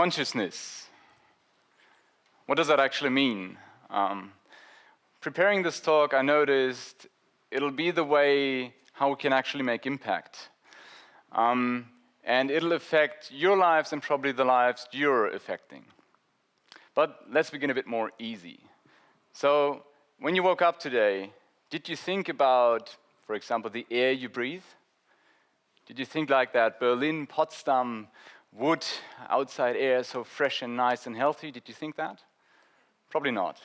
Consciousness. What does that actually mean? Preparing this talk, I noticed it'll be the way how we can actually make impact. And it'll affect your lives and probably the lives you're affecting. But let's begin a bit more easy. So, when you woke up today, did you think about, for example, the air you breathe? Did you think like that Berlin, Potsdam, wood, outside air, so fresh and nice and healthy? Did you think that? Probably not.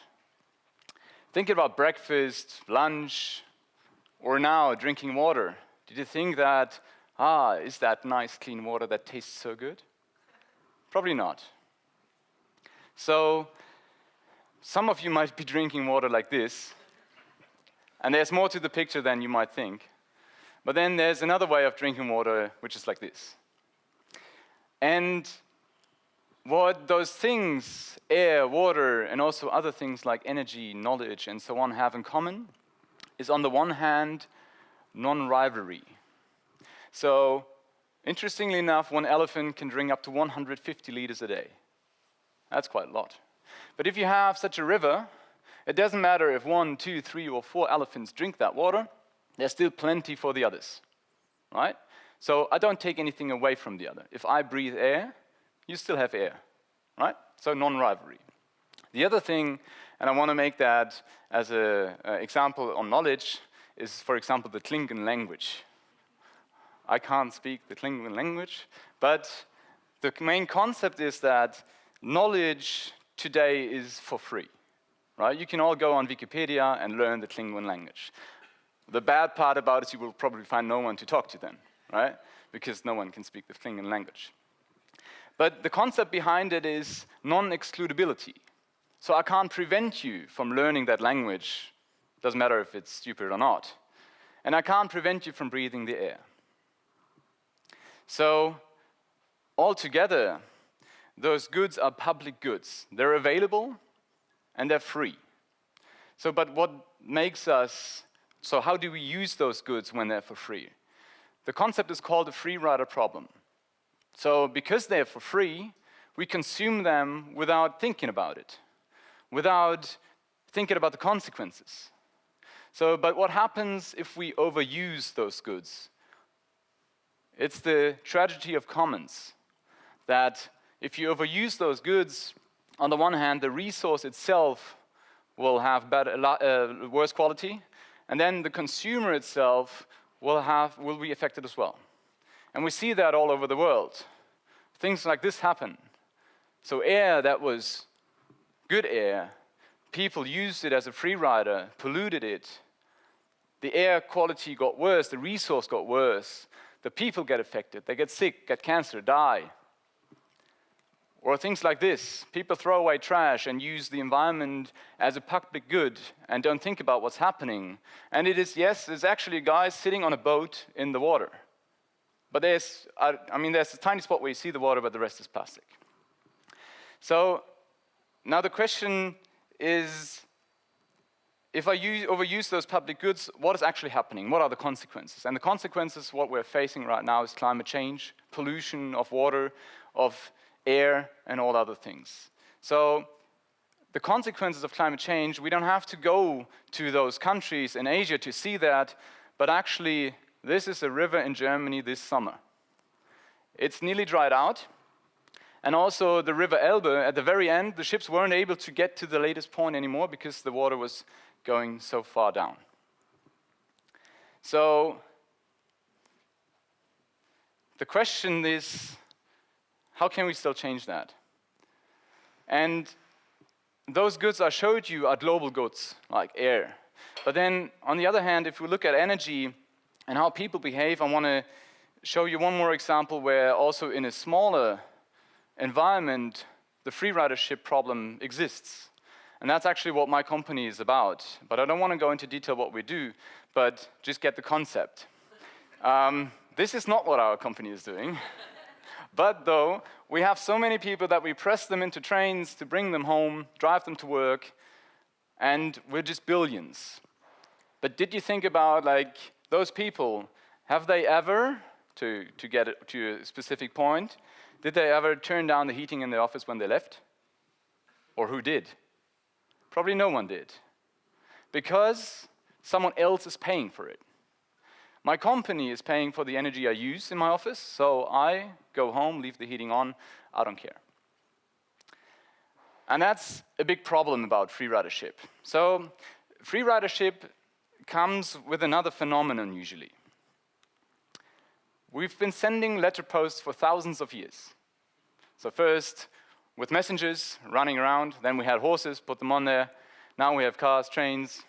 Think about breakfast, lunch, or now drinking water. Did you think that, is that nice clean water that tastes so good? Probably not. So, some of you might be drinking water like this, and there's more to the picture than you might think. But then there's another way of drinking water, which is like this. And what those things, air, water, and also other things like energy, knowledge, and so on have in common is, on the one hand, non-rivalry. So, interestingly enough, one elephant can drink up to 150 liters a day. That's quite a lot. But if you have such a river, it doesn't matter if 1, 2, 3, or 4 elephants drink that water, there's still plenty for the others, right? So I don't take anything away from the other. If I breathe air, you still have air, right? So non-rivalry. The other thing, and I want to make that as an example on knowledge, is, for example, the Klingon language. I can't speak the Klingon language, but the main concept is that knowledge today is for free, right? You can all go on Wikipedia and learn the Klingon language. The bad part about it is you will probably find no one to talk to then, right? Because no one can speak the Klingon language. But the concept behind it is non-excludability. So I can't prevent you from learning that language, doesn't matter if it's stupid or not. And I can't prevent you from breathing the air. So, altogether, those goods are public goods. They're available and they're free. So, but what makes us, so how do we use those goods when they're for free? The concept is called the free rider problem. So, because they're for free, we consume them without thinking about it, without thinking about the consequences. So, but what happens if we overuse those goods? It's the tragedy of commons, that if you overuse those goods, on the one hand, the resource itself will have worse quality, and then the consumer itself will be affected as well. And we see that all over the world. Things like this happen. So air that was good air, people used it as a free rider, polluted it. The air quality got worse, the resource got worse. The people get affected, they get sick, get cancer, die. Or things like this, people throw away trash and use the environment as a public good and don't think about what's happening. And it is, there's actually a guy sitting on a boat in the water. But there's a tiny spot where you see the water, but the rest is plastic. So, now the question is, if I overuse those public goods, what is actually happening? What are the consequences? And the consequences, what we're facing right now, is climate change, pollution of water, of air, and all other things. So, the consequences of climate change, we don't have to go to those countries in Asia to see that, but actually, this is a river in Germany this summer. It's nearly dried out, and also the river Elbe, at the very end, the ships weren't able to get to the latest point anymore because the water was going so far down. So, the question is, how can we still change that? And those goods I showed you are global goods, like air. But then, on the other hand, if we look at energy and how people behave, I want to show you one more example where also in a smaller environment, the free ridership problem exists. And that's actually what my company is about. But I don't want to go into detail what we do, but just get the concept. This is not what our company is doing. But though, we have so many people that we press them into trains to bring them home, drive them to work, and we're just billions. But did you think about, like, those people, have they ever, to get it to a specific point, Did they ever turn down the heating in the office when they left? Or who did? Probably no one did. Because someone else is paying for it. My company is paying for the energy I use in my office, so I go home, leave the heating on, I don't care. And that's a big problem about free ridership. So free ridership comes with another phenomenon usually. We've been sending letter posts for thousands of years. So first with messengers running around, then we had horses, put them on there. Now we have cars, trains,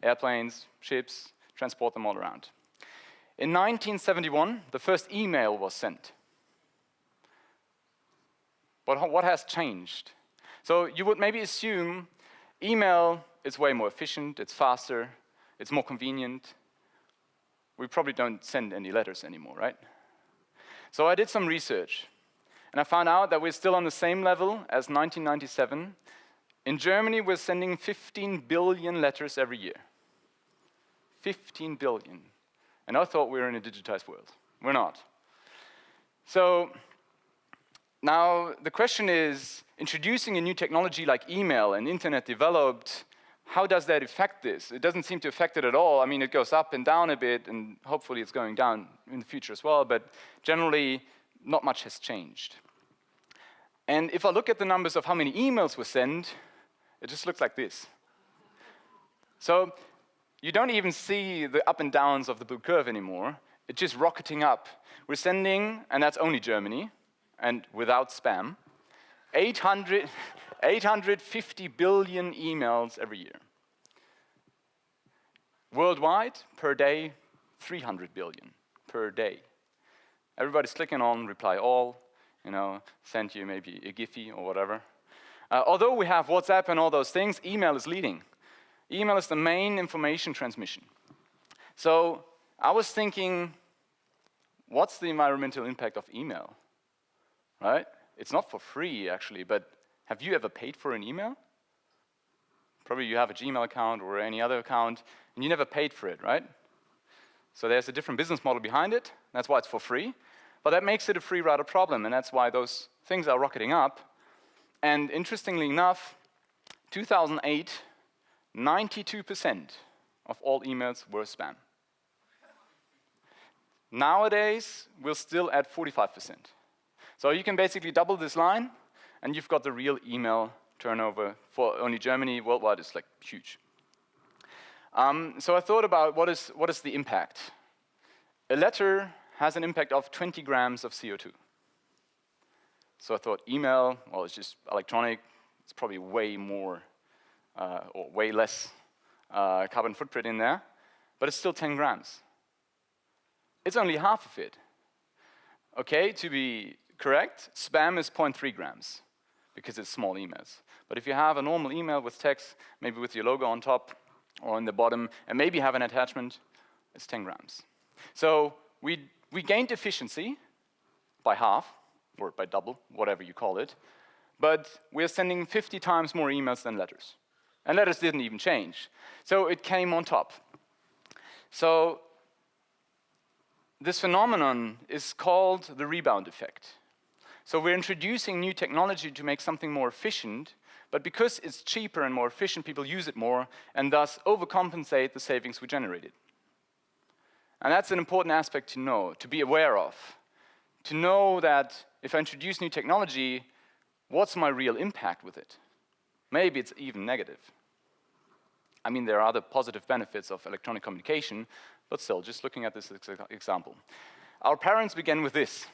airplanes, ships, transport them all around. In 1971, the first email was sent. But what has changed? So you would maybe assume email is way more efficient, it's faster, it's more convenient. We probably don't send any letters anymore, right? So I did some research, and I found out that we're still on the same level as 1997. In Germany, we're sending 15 billion letters every year. 15 billion. And I thought we were in a digitized world. We're not. So now the question is, introducing a new technology like email and internet developed, how does that affect this? It doesn't seem to affect it at all. I mean, it goes up and down a bit, and hopefully it's going down in the future as well, but generally, not much has changed. And if I look at the numbers of how many emails were sent, it just looks like this. So you don't even see the up and downs of the blue curve anymore. It's just rocketing up. We're sending, and that's only Germany, and without spam, 850 billion emails every year. Worldwide, per day, 300 billion per day. Everybody's clicking on reply all, send you maybe a Giphy or whatever. Although we have WhatsApp and all those things, email is leading. Email is the main information transmission. So I was thinking, what's the environmental impact of email? Right? It's not for free, actually, but have you ever paid for an email? Probably you have a Gmail account or any other account, and you never paid for it, right? So there's a different business model behind it. That's why it's for free. But that makes it a free rider problem, and that's why those things are rocketing up. And interestingly enough, 2008, 92% of all emails were spam. Nowadays, we're still at 45%. So you can basically double this line, and you've got the real email turnover for only Germany. Worldwide, it's like huge. So I thought about what is the impact? A letter has an impact of 20 grams of CO2. So I thought email, well, it's just electronic. It's probably way more or way less carbon footprint in there, but it's still 10 grams. It's only half of it. Okay, to be correct, spam is 0.3 grams because it's small emails. But if you have a normal email with text, maybe with your logo on top or on the bottom, and maybe have an attachment, it's 10 grams. So we gained efficiency by half, or by double, whatever you call it, but we're sending 50 times more emails than letters. And letters didn't even change. So it came on top. So this phenomenon is called the rebound effect. So we're introducing new technology to make something more efficient, but because it's cheaper and more efficient, people use it more, and thus overcompensate the savings we generated. And that's an important aspect to know, to be aware of. To know that if I introduce new technology, what's my real impact with it? Maybe it's even negative. I mean, there are other positive benefits of electronic communication, but still, just looking at this example. Our parents began with this.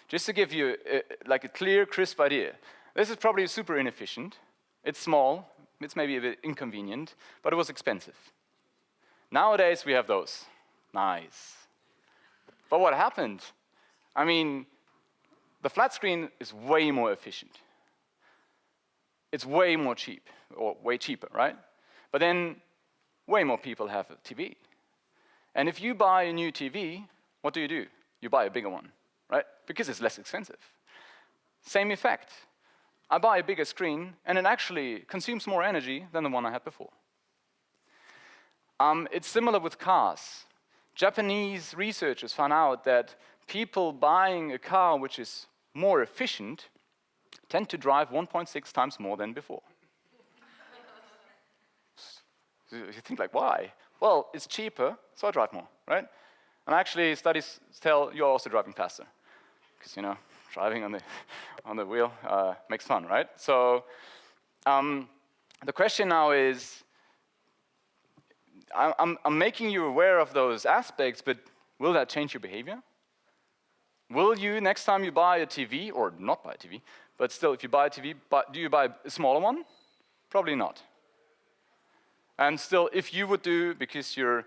Just to give you a clear, crisp idea. This is probably super inefficient. It's small. It's maybe a bit inconvenient, but it was expensive. Nowadays, we have those. Nice. But what happened? I mean, the flat screen is way more efficient. It's way more cheap, or way cheaper, right? But then, way more people have a TV. And if you buy a new TV, what do? You buy a bigger one, right? Because it's less expensive. Same effect. I buy a bigger screen, and it actually consumes more energy than the one I had before. It's similar with cars. Japanese researchers found out that people buying a car which is more efficient tend to drive 1.6 times more than before. You think like, why? Well, it's cheaper, so I drive more, right? And actually, studies tell you're also driving faster, because driving on the wheel makes fun, right? So the question now is, I'm making you aware of those aspects, but will that change your behavior? Will you, next time you buy a TV, or not buy a TV, but still, if you buy a TV, do you buy a smaller one? Probably not. And still, if you would do, because you're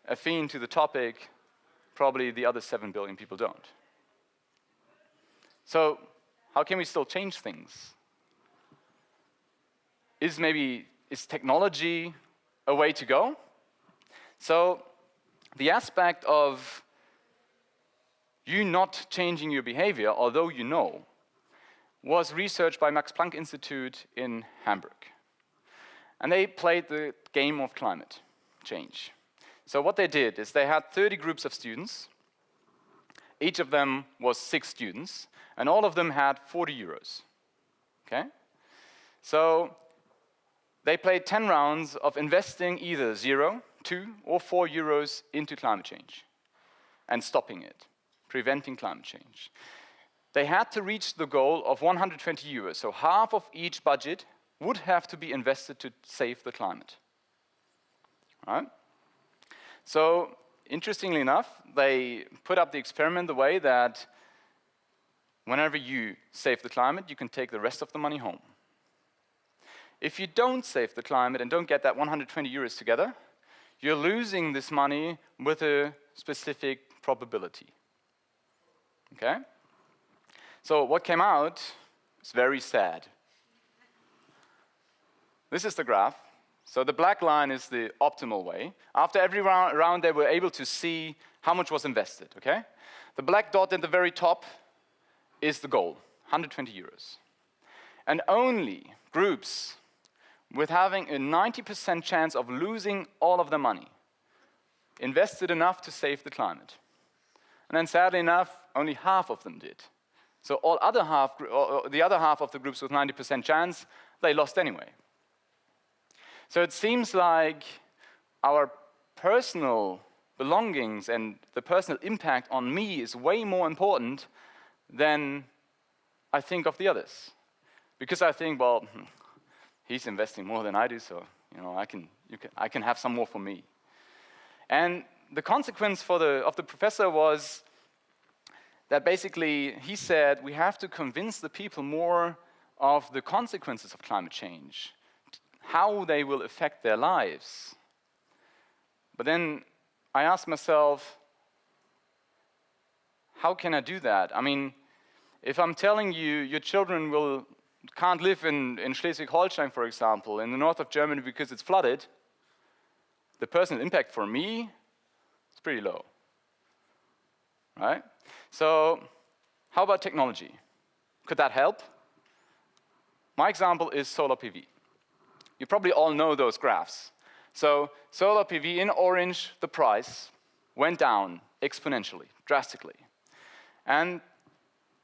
affine to the topic, probably the other 7 billion people don't. So, how can we still change things? Is technology a way to go? So, the aspect of you not changing your behavior, although you know, was researched by Max Planck Institute in Hamburg. And they played the game of climate change. So what they did is they had 30 groups of students. Each of them was 6 students, and all of them had 40 euros. Okay? So they played 10 rounds of investing either 0, 2, or 4 euros into climate change and stopping it, preventing climate change. They had to reach the goal of 120 euros, so half of each budget would have to be invested to save the climate. All right? So, interestingly enough, they put up the experiment the way that whenever you save the climate, you can take the rest of the money home. If you don't save the climate and don't get that 120 euros together, you're losing this money with a specific probability. Okay? So what came out is very sad. This is the graph. So the black line is the optimal way. After every round, they were able to see how much was invested, okay? The black dot at the very top is the goal, 120 euros. And only groups with having a 90% chance of losing all of their money invested enough to save the climate. And then sadly enough, only half of them did. So the other half of the groups with 90% chance, they lost anyway. So it seems like our personal belongings and the personal impact on me is way more important than I think of the others. Because I think, well, he's investing more than I do, so I can have some more for me. And the consequence of the professor was that basically he said we have to convince the people more of the consequences of climate change, how they will affect their lives. But then I asked myself, how can I do that? I mean, if I'm telling you your children can't live in Schleswig-Holstein, for example, in the north of Germany because it's flooded, the personal impact for me is pretty low, right? So how about technology? Could that help? My example is solar PV. You probably all know those graphs. So solar PV in orange, the price went down exponentially, drastically. And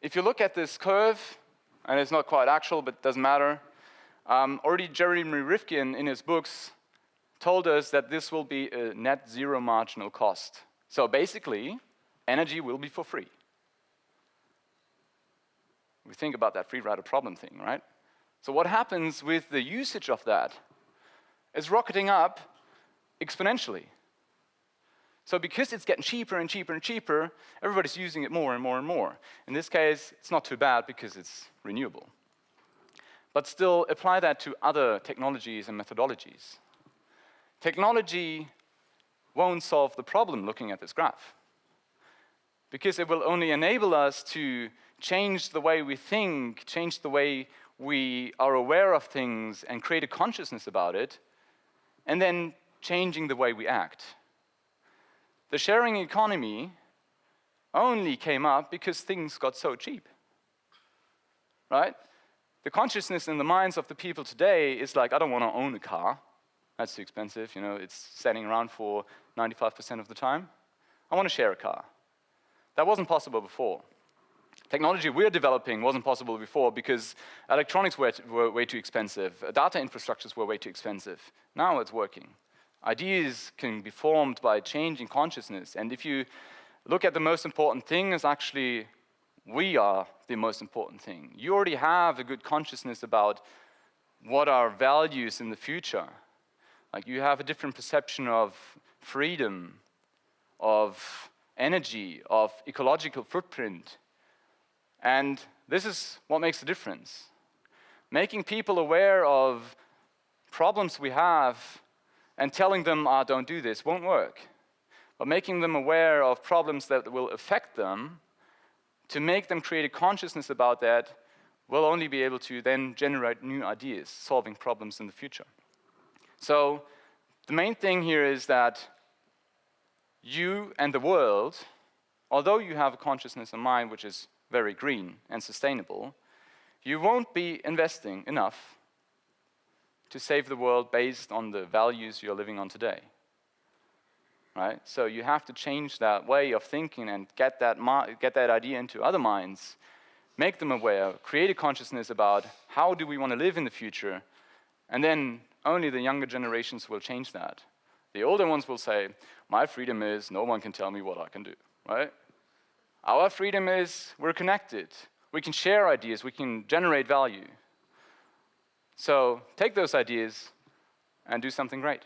if you look at this curve, and it's not quite actual, but it doesn't matter, already Jeremy Rifkin in his books told us that this will be a net zero marginal cost. So basically, energy will be for free. We think about that free rider problem thing, right? So what happens with the usage of that is rocketing up exponentially. So because it's getting cheaper and cheaper and cheaper, everybody's using it more and more and more. In this case, it's not too bad because it's renewable. But still, apply that to other technologies and methodologies. Technology won't solve the problem looking at this graph, because it will only enable us to change the way we think, change the way we are aware of things and create a consciousness about it, and then changing the way we act. The sharing economy only came up because things got so cheap, right? The consciousness in the minds of the people today is like, I don't want to own a car. That's too expensive, it's standing around for 95% of the time. I want to share a car. That wasn't possible before. Technology we're developing wasn't possible before because electronics were way too expensive. Data infrastructures were way too expensive. Now it's working. Ideas can be formed by changing consciousness. And if you look at the most important thing, is actually we are the most important thing. You already have a good consciousness about what are values in the future. Like you have a different perception of freedom, of energy, of ecological footprint. And this is what makes the difference. Making people aware of problems we have and telling them, don't do this, won't work. But making them aware of problems that will affect them, to make them create a consciousness about that, will only be able to then generate new ideas, solving problems in the future. So the main thing here is that you and the world, although you have a consciousness in mind which is very green and sustainable, you won't be investing enough to save the world based on the values you're living on today. Right? So you have to change that way of thinking and get that idea into other minds, make them aware, create a consciousness about how do we want to live in the future, and then only the younger generations will change that. The older ones will say, my freedom is no one can tell me what I can do, right? Our freedom is we're connected. We can share ideas, we can generate value. So take those ideas and do something great.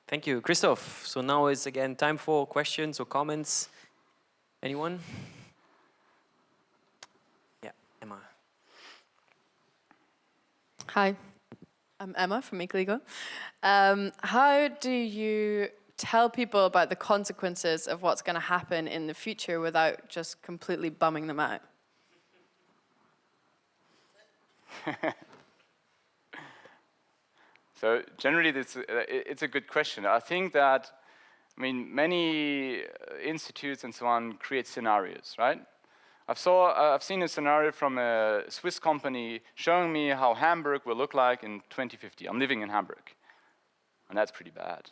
Thank you, Christoph. So now is again time for questions or comments. Anyone? Yeah, Emma. Hi, I'm Emma from Ecoligo. How do you tell people about the consequences of what's going to happen in the future without just completely bumming them out? So generally, it's a good question. I think that, many institutes and so on create scenarios, right? I've seen a scenario from a Swiss company showing me how Hamburg will look like in 2050. I'm living in Hamburg, and that's pretty bad.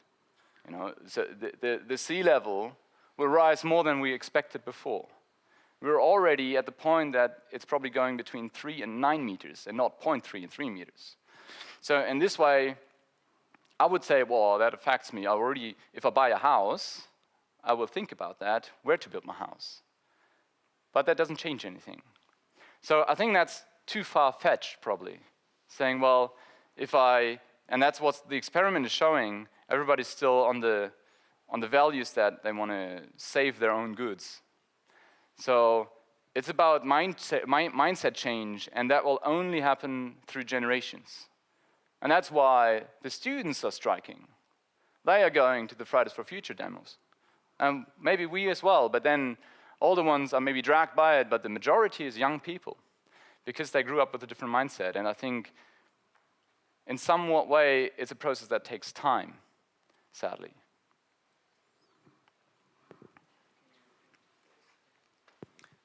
So the sea level will rise more than we expected before. We're already at the point that it's probably going between 3 and 9 meters, and not 0.3 and 3 meters. So in this way, I would say, well, that affects me. If I buy a house, I will think about that, where to build my house. But that doesn't change anything. So I think that's too far-fetched, probably. Saying, well, and that's what the experiment is showing, everybody's still on the values that they want to save their own goods. So it's about mindset change, and that will only happen through generations. And that's why the students are striking. They are going to the Fridays for Future demos. And maybe we as well, but then older ones are maybe dragged by it, but the majority is young people because they grew up with a different mindset. And I think in some way, it's a process that takes time, sadly.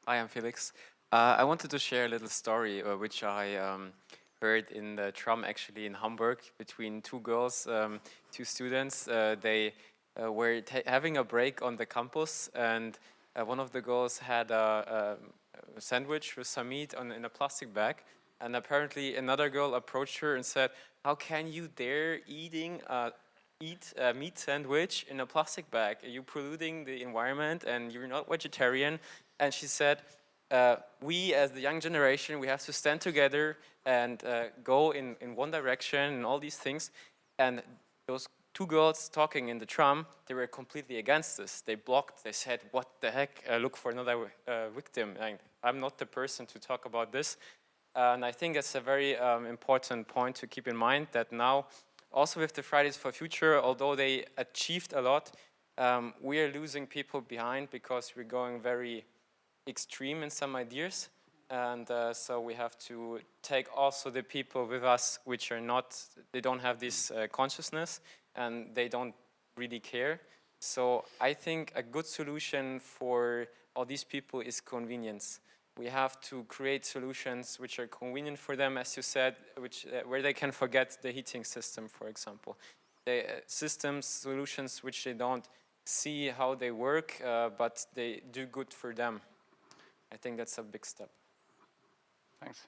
Hi, I'm Felix. I wanted to share a little story which I heard in the tram actually in Hamburg between two girls, two students. They were having a break on the campus, and one of the girls had a sandwich with some meat in a plastic bag, and apparently another girl approached her and said, "How can you dare eat a meat sandwich in a plastic bag? Are you polluting the environment and you're not vegetarian?" And she said, we as the young generation, we have to stand together and go in one direction and all these things. And those two girls talking in the tram, they were completely against this. They blocked, they said, what the heck, look for another victim. I'm not the person to talk about this. And I think it's a very important point to keep in mind that now, also with the Fridays for Future, although they achieved a lot, we are losing people behind because we're going very extreme in some ideas. And so we have to take also the people with us which are not, they don't have this consciousness and they don't really care. So I think a good solution for all these people is convenience. We have to create solutions which are convenient for them, as you said, where they can forget the heating system, for example. Solutions which they don't see how they work, but they do good for them. I think that's a big step. Thanks.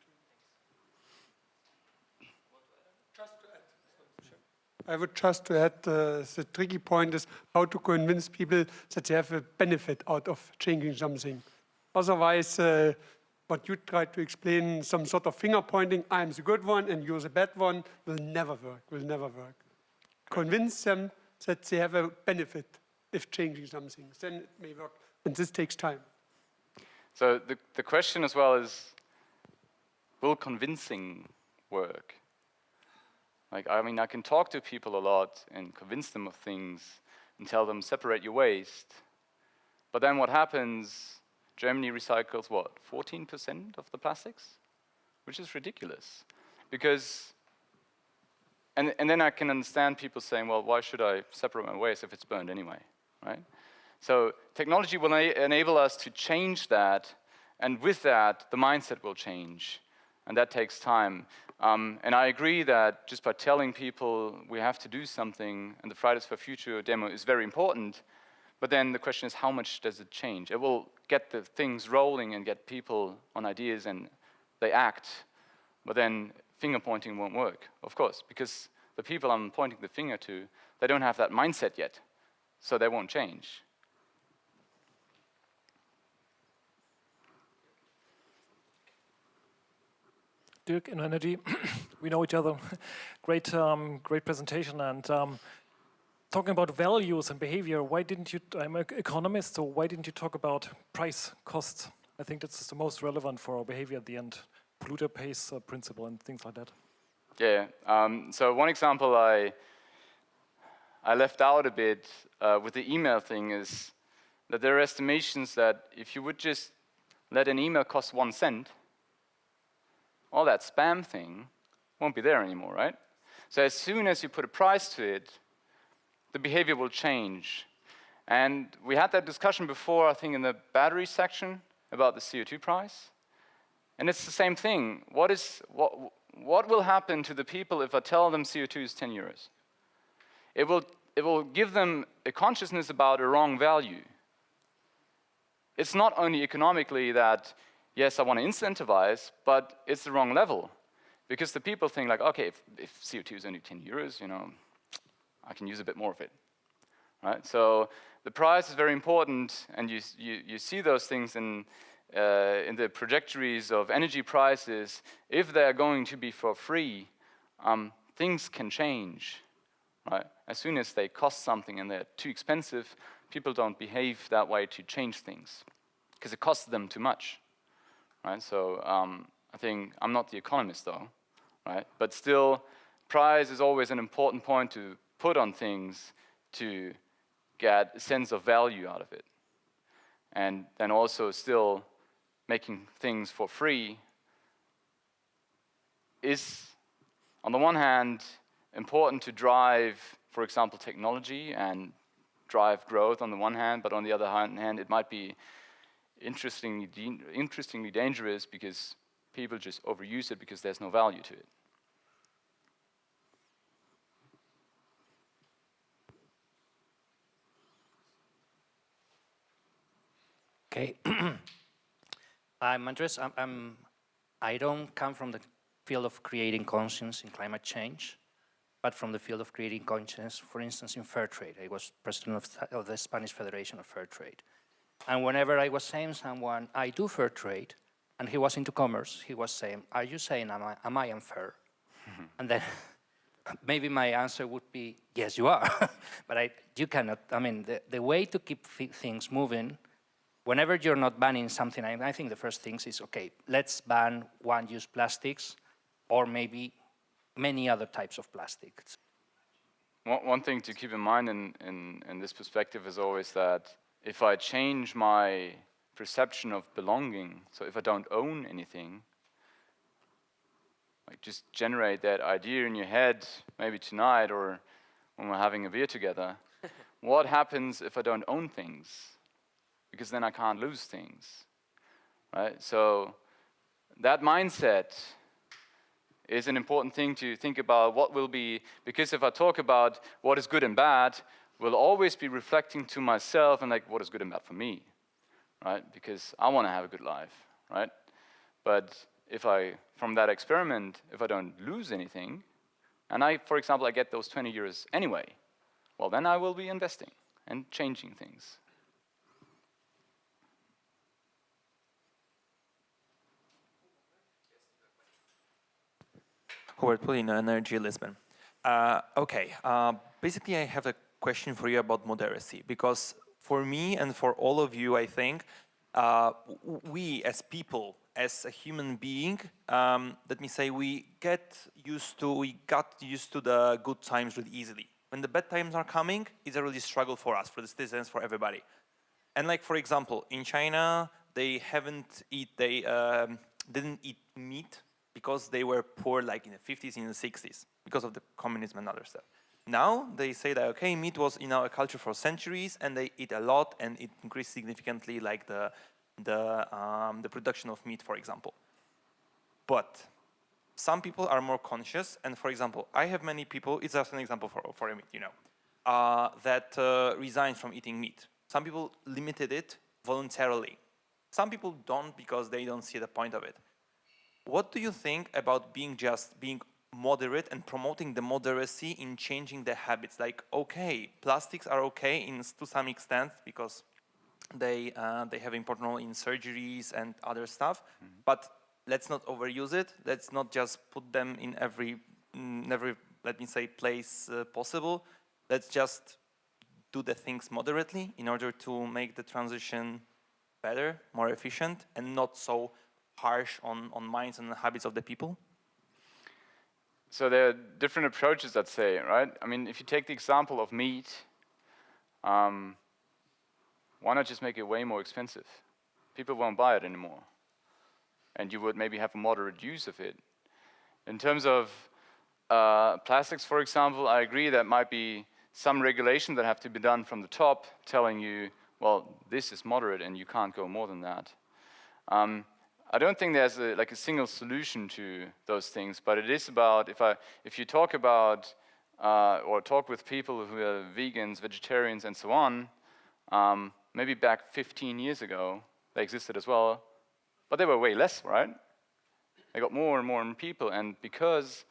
I would just to add, the tricky point is how to convince people that they have a benefit out of changing something. Otherwise, what you tried to explain, some sort of finger pointing, I'm the good one and you're the bad one, will never work. Convince them that they have a benefit if changing something, then it may work, and this takes time. So the question as well is, will convincing work? Like, I mean, I can talk to people a lot and convince them of things and tell them, separate your waste. But then what happens, Germany recycles what, 14% of the plastics? Which is ridiculous. Because, and then I can understand people saying, well, why should I separate my waste if it's burned anyway, right? So technology will enable us to change that, and with that, the mindset will change, and that takes time. And I agree that just by telling people we have to do something, and the Fridays for Future demo is very important, but then the question is, how much does it change? It will get the things rolling and get people on ideas and they act, but then finger pointing won't work, of course, because the people I'm pointing the finger to, they don't have that mindset yet, so they won't change. Dirk, in Energy, we know each other. Great, great presentation. And talking about values and behavior, why didn't you? I'm an economist, so why didn't you talk about price, cost? I think that's the most relevant for our behavior at the end. Polluter pays principle and things like that. Yeah. So one example I left out a bit with the email thing is that there are estimations that if you would just let an email cost 1 cent, all that spam thing won't be there anymore, right? So as soon as you put a price to it, the behavior will change. And we had that discussion before, I think, in the battery section about the CO2 price. And it's the same thing. What will happen to the people if I tell them CO2 is 10 euros? It will give them a consciousness about a wrong value. It's not only economically that, yes, I want to incentivize, but it's the wrong level. Because the people think like, okay, if CO2 is only 10 euros, you know, I can use a bit more of it, right? So the price is very important, and you see those things in the trajectories of energy prices. If they're going to be for free, things can change, right? As soon as they cost something and they're too expensive, people don't behave that way to change things, because it costs them too much. Right, so I think I'm not the economist though, right? But still, price is always an important point to put on things to get a sense of value out of it. And then also still making things for free is, on the one hand, important to drive, for example, technology and drive growth on the one hand, but on the other hand, it might be interestingly dangerous because people just overuse it because there's no value to it. Okay. I'm Andres. I don't come from the field of creating conscience in climate change, but from the field of creating conscience, for instance, in fair trade. I was president of the Spanish Federation of Fair Trade. And whenever I was saying someone, I do fair trade, and he was into commerce, he was saying, are you saying, am I unfair? And then maybe my answer would be, yes, you are. But you cannot, I mean, the way to keep things moving, whenever you're not banning something, I think the first thing is, okay, let's ban one-use plastics, or maybe many other types of plastics. One thing to keep in mind in this perspective is always that if I change my perception of belonging, so if I don't own anything, like just generate that idea in your head, maybe tonight or when we're having a beer together, what happens if I don't own things? Because then I can't lose things, right? So that mindset is an important thing to think about. What will be, because if I talk about what is good and bad, we'll always be reflecting to myself and like what is good and bad for me, right? Because I want to have a good life, right? But if I, from that experiment, if I don't lose anything, and I, for example, I get those 20 euros anyway, well, then I will be investing and changing things. Howard Pulino, Energy Lisbon. Okay, basically I have a question for you about moderacy, because for me and for all of you, I think, we as people, as a human being, let me say, we got used to the good times really easily. When the bad times are coming, it's a really struggle for us, for the citizens, for everybody. And like, for example, in China, they didn't eat meat because they were poor like in the 50s, in the 60s, because of the communism and other stuff. Now they say that, okay, meat was in our culture for centuries, and they eat a lot, and it increased significantly, like the production of meat, for example. But some people are more conscious, and for example, I have many people, it's just an example for a meat, that resigned from eating meat. Some people limited it voluntarily. Some people don't because they don't see the point of it. What do you think about being moderate and promoting the moderacy in changing the habits? Like, okay, plastics are okay to some extent because they have important role in surgeries and other stuff, but let's not overuse it. Let's not just put them in every let me say, place possible. Let's just do the things moderately in order to make the transition better, more efficient, and not so harsh on minds and habits of the people? So there are different approaches, I'd say, right? I mean, if you take the example of meat, why not just make it way more expensive? People won't buy it anymore. And you would maybe have a moderate use of it. In terms of plastics, for example, I agree that might be some regulation that have to be done from the top, telling you, well, this is moderate and you can't go more than that. I don't think there's a single solution to those things, but it is about, if you talk about or talk with people who are vegans, vegetarians, and so on, maybe back 15 years ago, they existed as well, but they were way less, right? They got more and more people, and because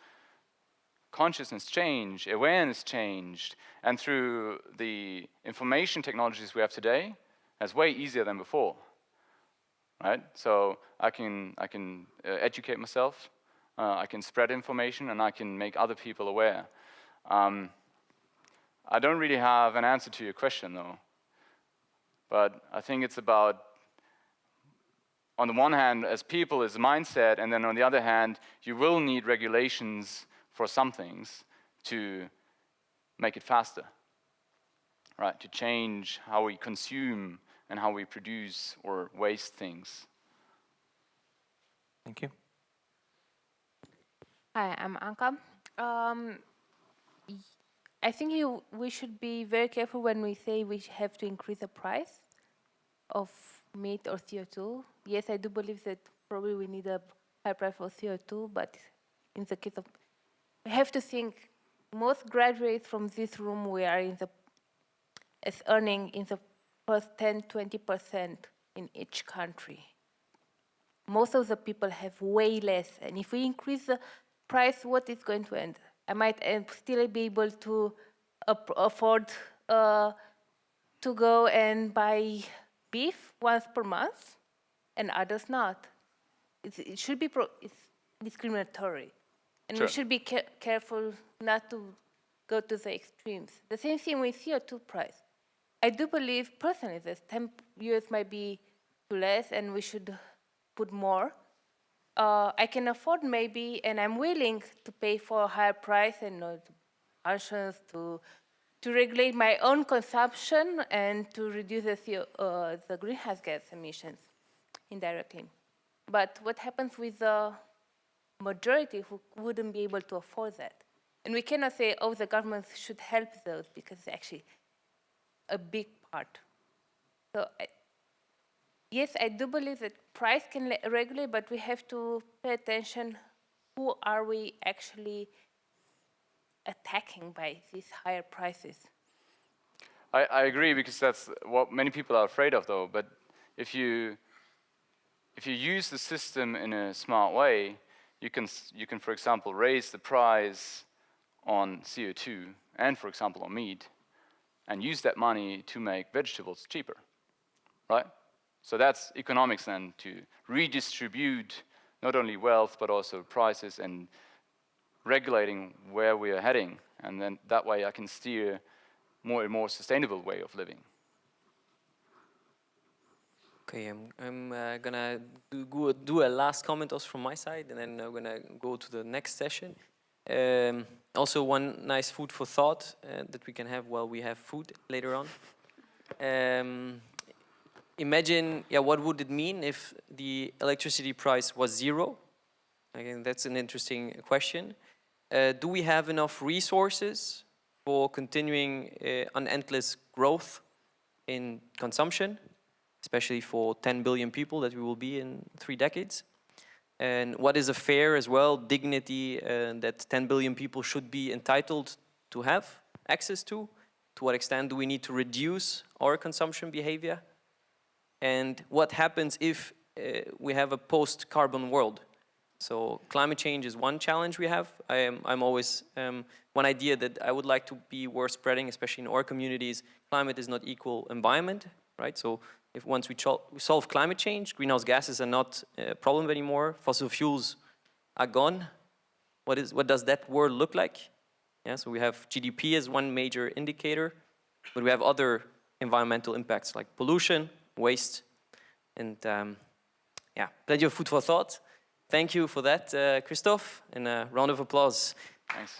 consciousness changed, awareness changed, and through the information technologies we have today, it's way easier than before. Right? So I can educate myself, I can spread information, and I can make other people aware. I don't really have an answer to your question, though. But I think it's about, on the one hand, as people, as a mindset, and then on the other hand, you will need regulations for some things to make it faster, right? To change how we consume and how we produce or waste things. Thank you. Hi, I'm Anka. I think we should be very careful when we say we have to increase the price of meat or CO2. Yes, I do believe that probably we need a high price for CO2, but in the case of, we have to think, most graduates from this room, we are as earning in the first 10-20% in each country. Most of the people have way less, and if we increase the price, what is going to end? I might still be able to afford to go and buy beef once per month, and others not. It should be it's discriminatory, and Sure. we should be careful not to go to the extremes. The same thing with CO2 price. I do believe personally that 10 euros might be too less and we should put more. I can afford maybe, and I'm willing to pay for a higher price and pensions to regulate my own consumption and to reduce the greenhouse gas emissions indirectly. But what happens with the majority who wouldn't be able to afford that? And we cannot say, oh, the government should help those, because it's actually a big part. So yes, I do believe that price can regulate, but we have to pay attention who are we actually attacking by these higher prices. I agree, because that's what many people are afraid of, though. But if you use the system in a smart way, you can, for example, raise the price on CO2 and, for example, on meat, and use that money to make vegetables cheaper, right? So that's economics then, to redistribute not only wealth but also prices and regulating where we are heading, and then that way I can steer a more sustainable way of living. Okay, I'm gonna do a last comment also from my side, and then I'm gonna go to the next session. Also, one nice food for thought that we can have while we have food later on. Imagine, what would it mean if the electricity price was zero? Again, that's an interesting question. Do we have enough resources for continuing an endless growth in consumption, especially for 10 billion people that we will be in 3 decades? And what is a fair as well dignity that 10 billion people should be entitled to have access to? To what extent do we need to reduce our consumption behavior? And what happens if we have a post-carbon world? So climate change is one challenge we have. I'm always, one idea that I would like to be worth spreading, especially in our communities, climate is not equal environment, right? So if once we solve climate change, greenhouse gases are not a problem anymore, fossil fuels are gone, what does that world look like? Yeah, so we have GDP as one major indicator, but we have other environmental impacts like pollution, waste, and plenty of food for thought. Thank you for that, Christoph, and a round of applause. Thanks.